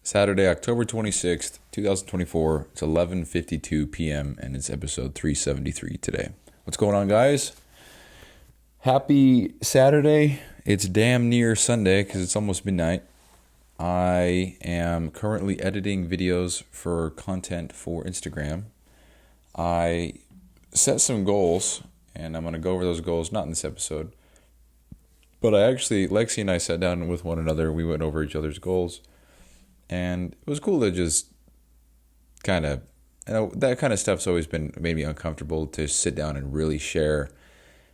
Saturday, October 26th, 2024. It's 11:52 p.m. and it's episode 373 today. What's going on, guys? Happy Saturday. It's damn near Sunday because it's almost midnight. I am currently editing videos for content for Instagram. I set some goals, and I'm going to go over those goals, not in this episode. But Lexi and I sat down with one another. We went over each other's goals. And it was cool to just kind of, that kind of stuff's always made me uncomfortable to sit down and really share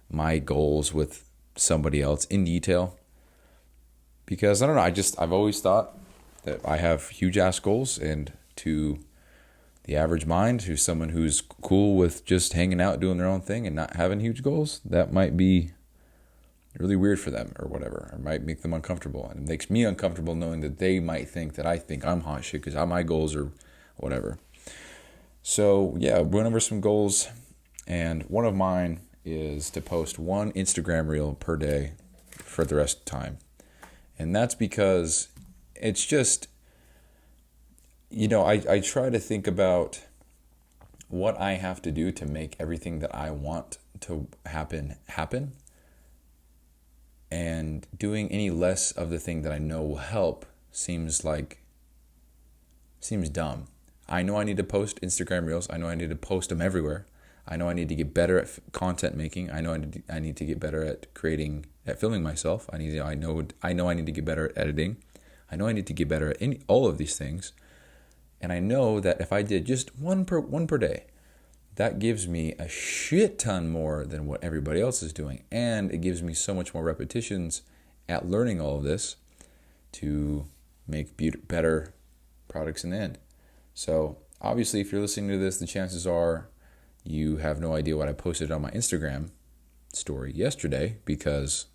my goals with somebody else in detail. Because I don't know, I've always thought that I have huge ass goals, and to the average mind, who's someone who's cool with just hanging out, doing their own thing and not having huge goals, that might be really weird for them or whatever, or might make them uncomfortable. And it makes me uncomfortable knowing that they might think that I think I'm hot shit because my goals are whatever. So yeah, went over some goals, and one of mine is to post one Instagram reel per day for the rest of the time. And that's because it's just, I try to think about what I have to do to make everything that I want to happen. And doing any less of the thing that I know will help seems dumb. I know I need to post Instagram reels. I know I need to post them everywhere. I know I need to get better at content making. I know I need to get better at filming myself. I know I need to get better at editing. I know I need to get better at all of these things. And I know that if I did just one per day, that gives me a shit ton more than what everybody else is doing. And it gives me so much more repetitions at learning all of this to make better products in the end. So obviously, if you're listening to this, the chances are you have no idea what I posted on my Instagram story yesterday, because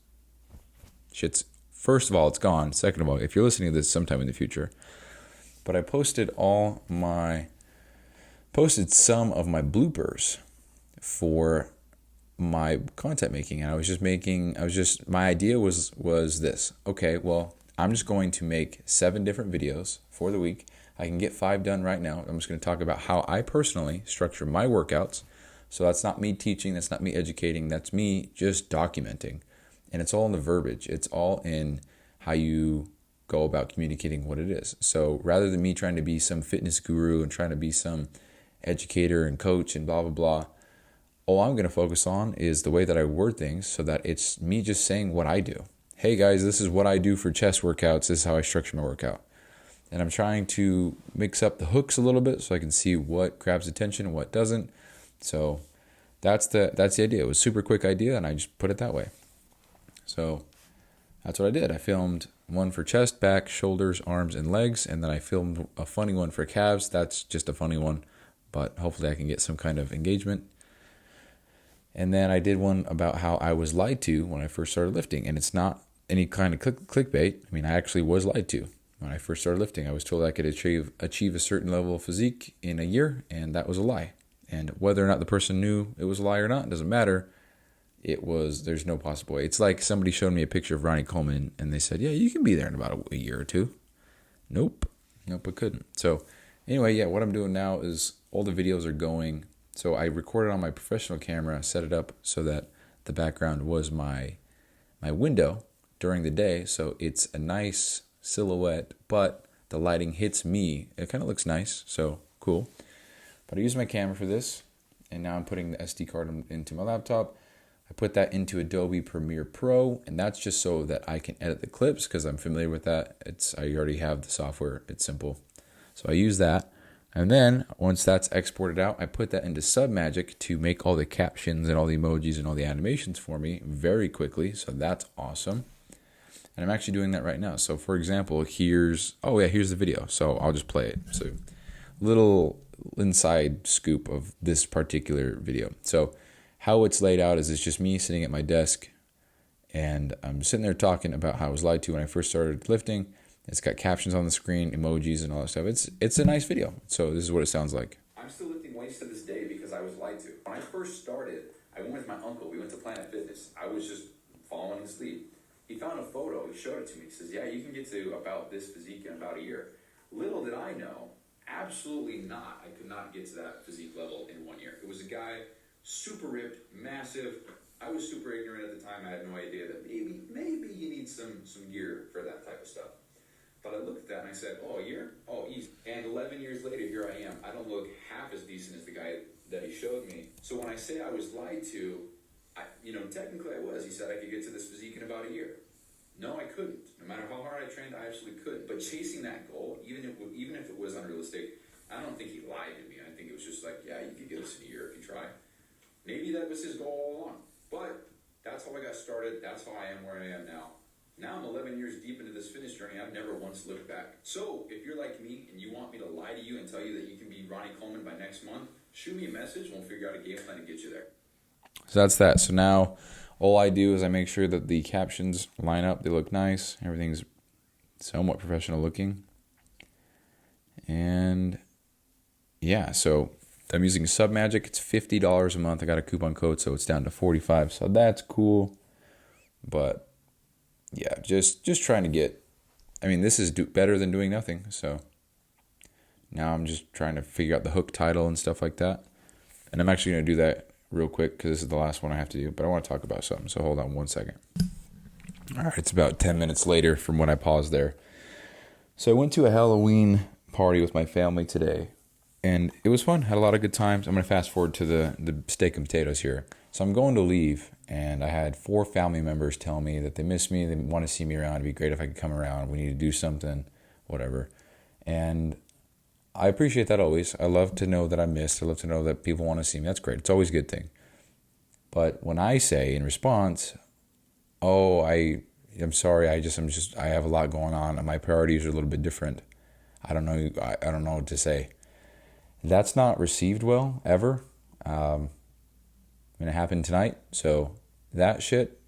first of all, it's gone. Second of all, if you're listening to this sometime in the future, but I posted some of my bloopers for my content making. And my idea was this. Okay, well, I'm just going to make 7 different videos for the week. I can get 5 done right now. I'm just going to talk about how I personally structure my workouts. So that's not me teaching, that's not me educating, that's me just documenting. And it's all in the verbiage. It's all in how you go about communicating what it is. So rather than me trying to be some fitness guru and trying to be some educator and coach and blah, blah, blah, all I'm going to focus on is the way that I word things, so that it's me just saying what I do. Hey guys, this is what I do for chest workouts. This is how I structure my workout. And I'm trying to mix up the hooks a little bit so I can see what grabs attention and what doesn't. So that's the idea. It was a super quick idea, and I just put it that way. So that's what I did. I filmed one for chest, back, shoulders, arms, and legs, and then I filmed a funny one for calves. That's just a funny one, but hopefully I can get some kind of engagement. And then I did one about how I was lied to when I first started lifting, and it's not any kind of clickbait. I mean, I actually was lied to. When I first started lifting, I was told I could achieve a certain level of physique in a year, and that was a lie. And whether or not the person knew it was a lie or not, it doesn't matter. There's no possible way. It's like somebody showed me a picture of Ronnie Coleman, and they said, yeah, you can be there in about a year or two. Nope, I couldn't. So anyway, yeah, what I'm doing now is all the videos are going. So I recorded on my professional camera, set it up so that the background was my window during the day. So it's a nice silhouette, but the lighting hits me. It kind of looks nice, so cool. But I use my camera for this, and now I'm putting the SD card into my laptop. I put that into Adobe Premiere Pro, and that's just so that I can edit the clips, because I'm familiar with that. I already have the software. It's simple. So I use that. And then once that's exported out, I put that into Submagic to make all the captions and all the emojis and all the animations for me very quickly. So that's awesome. And I'm actually doing that right now. So for example, here's the video. So I'll just play it. So little inside scoop of this particular video. So how it's laid out is it's just me sitting at my desk, and I'm sitting there talking about how I was lied to when I first started lifting. It's got captions on the screen, emojis, and all that stuff. It's a nice video. So this is what it sounds like. I'm still lifting weights to this day because I was lied to. When I first started, I went with my uncle. We went to Planet Fitness. I was just following his lead. He found a photo. He showed it to me. He says, yeah, you can get to about this physique in about a year. Little did I know, absolutely not. I could not get to that physique level in 1 year. It was a guy, super ripped, massive. I was super ignorant at the time. I had no idea that maybe you need some gear for that type of stuff. But I looked at that and I said, oh, a year? Oh, easy. And 11 years later, here I am. I don't look half as decent as the guy that he showed me. So when I say I was lied to, technically I was. He said I could get to this physique in about a year. No, I couldn't. No matter how hard I trained, I absolutely couldn't. But chasing that goal, even if it was unrealistic, I don't think he lied to me. I think it was just like, yeah, you could get this in a year if you try. Maybe that was his goal all along. But that's how I got started. That's how I am where I am now. Now I'm 11 years deep into this fitness journey. I've never once looked back. So if you're like me and you want me to lie to you and tell you that you can be Ronnie Coleman by next month, shoot me a message and we'll figure out a game plan to get you there. So that's that. So now all I do is I make sure that the captions line up. They look nice. Everything's somewhat professional looking. And yeah, so I'm using Submagic. It's $50 a month. I got a coupon code, so it's down to $45. So that's cool. But yeah, just trying to get, this is better than doing nothing. So now I'm just trying to figure out the hook title and stuff like that. And I'm actually going to do that real quick because this is the last one I have to do. But I want to talk about something, so hold on 1 second. All right, it's about 10 minutes later from when I paused there. So I went to a Halloween party with my family today. And it was fun. Had a lot of good times. I'm going to fast forward to the steak and potatoes here. So I'm going to leave, and I had 4 family members tell me that they miss me. They want to see me around. It'd be great if I could come around. We need to do something, whatever. And I appreciate that always. I love to know that I'm missed. I love to know that people want to see me. That's great. It's always a good thing. But when I say in response, oh, I'm sorry. I have a lot going on, and my priorities are a little bit different. I don't know what to say. That's not received well, ever. It happened tonight. So that shit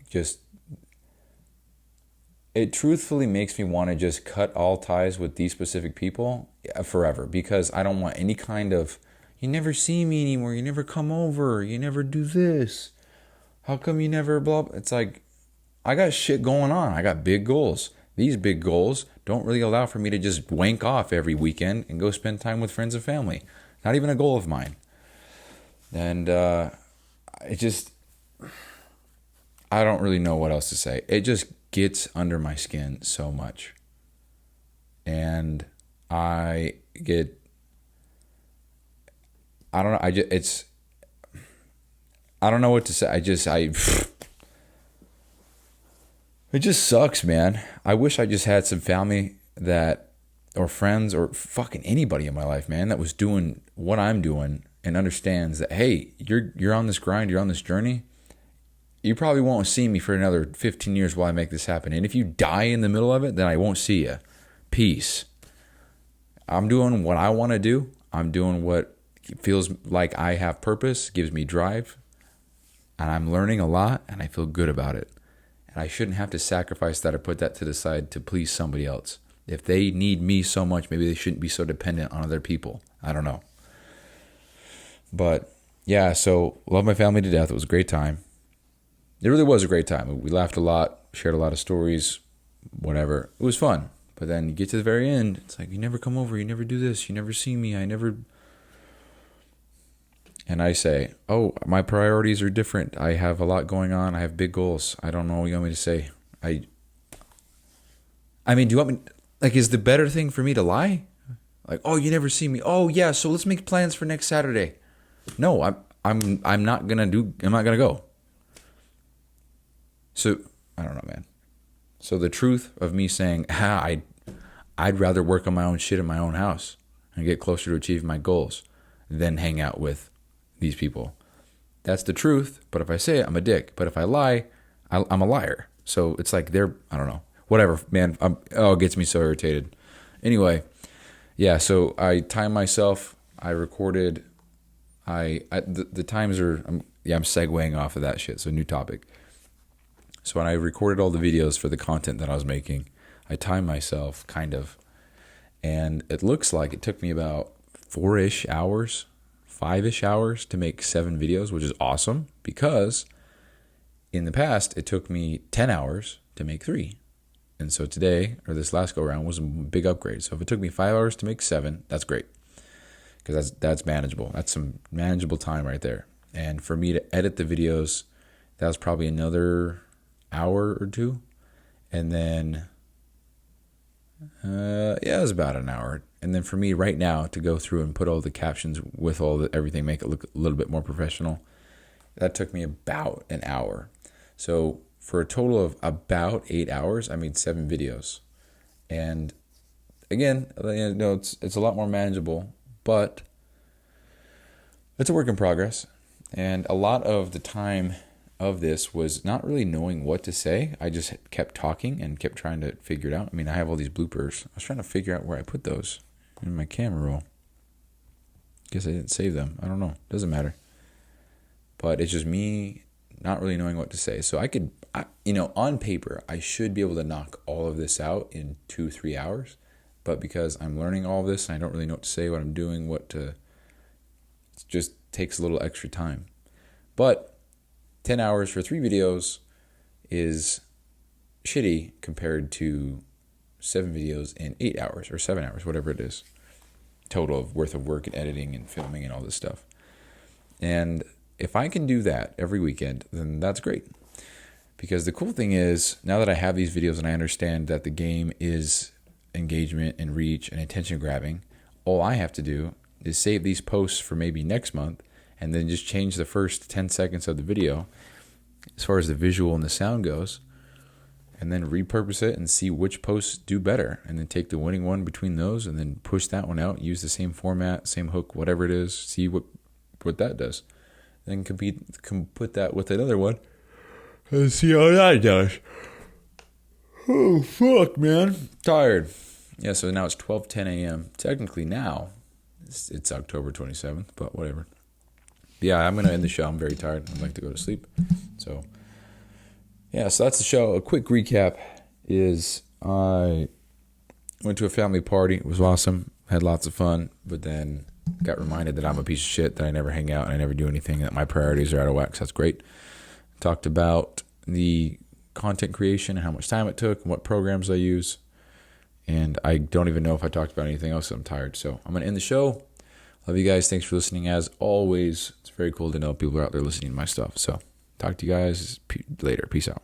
it truthfully makes me want to just cut all ties with these specific people forever. Because I don't want any kind of, you never see me anymore, you never come over, you never do this. How come you never blah? It's like, I got shit going on. I got big goals. These big goals don't really allow for me to just wank off every weekend and go spend time with friends and family. Not even a goal of mine. And I don't really know what else to say. It just gets under my skin so much. And I don't know. I don't know what to say. It just sucks, man. I wish I just had some family or friends or fucking anybody in my life, man, that was doing what I'm doing and understands that, hey, you're on this grind, you're on this journey. You probably won't see me for another 15 years while I make this happen. And if you die in the middle of it, then I won't see you. Peace. I'm doing what I want to do. I'm doing what feels like I have purpose, gives me drive. And I'm learning a lot, and I feel good about it. And I shouldn't have to sacrifice that or put that to the side to please somebody else. If they need me so much, maybe they shouldn't be so dependent on other people. I don't know. But yeah, so love my family to death. It was a great time. It really was a great time. We laughed a lot, shared a lot of stories, whatever. It was fun. But then you get to the very end, it's like, you never come over, you never do this, you never see me, I never... And I say, oh, my priorities are different. I have a lot going on. I have big goals. I don't know what you want me to say. Do you want me... Like, is the better thing for me to lie? Like, oh, you never see me. Oh, yeah, so let's make plans for next Saturday. No, I'm not gonna go. So, I don't know, man. So the truth of me saying, I'd rather work on my own shit in my own house and get closer to achieving my goals than hang out with these people. That's the truth. But if I say it, I'm a dick. But if I lie, I'm a liar. So it's like I don't know. Whatever, man. It gets me so irritated. Anyway, yeah, so I timed myself. I recorded. The times are, I'm segueing off of that shit. So new topic. So when I recorded all the videos for the content that I was making, I timed myself kind of. And it looks like it took me about 4-ish hours, 5-ish hours to make 7 videos, which is awesome because in the past, it took me 10 hours to make 3. And so today, or this last go around, was a big upgrade. So if it took me 5 hours to make 7, that's great, because that's manageable. That's some manageable time right there. And for me to edit the videos, that was probably another hour or two. And then, it was about an hour. And then for me right now to go through and put all the captions with everything, make it look a little bit more professional, that took me about an hour. So for a total of about 8 hours, I made 7 videos. And again, it's a lot more manageable, but it's a work in progress. And a lot of the time of this was not really knowing what to say. I just kept talking and kept trying to figure it out. I mean, I have all these bloopers. I was trying to figure out where I put those in my camera roll. Guess I didn't save them. I don't know. Doesn't matter. But it's just me not really knowing what to say. So on paper, I should be able to knock all of this out in 2-3 hours. But because I'm learning all of this, and I don't really know what to say, what I'm doing, it just takes a little extra time. But 10 hours for 3 videos is shitty compared to 7 videos in 8 hours or 7 hours, whatever it is, total of worth of work and editing and filming and all this stuff. And if I can do that every weekend, then that's great. Because the cool thing is, now that I have these videos and I understand that the game is engagement and reach and attention grabbing, all I have to do is save these posts for maybe next month and then just change the first 10 seconds of the video as far as the visual and the sound goes, and then repurpose it and see which posts do better, and then take the winning one between those and then push that one out, use the same format, same hook, whatever it is, see what that does. Then put that with another one and see how that does. Oh, fuck, man. Tired. Yeah, so now it's 12:10 a.m. Technically now, it's October 27th, but whatever. Yeah, I'm going to end the show. I'm very tired. I'd like to go to sleep. So that's the show. A quick recap is I went to a family party. It was awesome. Had lots of fun, but then got reminded that I'm a piece of shit, that I never hang out and I never do anything, that my priorities are out of whack. So that's great. Talked about the content creation and how much time it took and what programs I use. And I don't even know if I talked about anything else. I'm tired. So I'm going to end the show. Love you guys. Thanks for listening. As always, it's very cool to know people are out there listening to my stuff. So talk to you guys later. Peace out.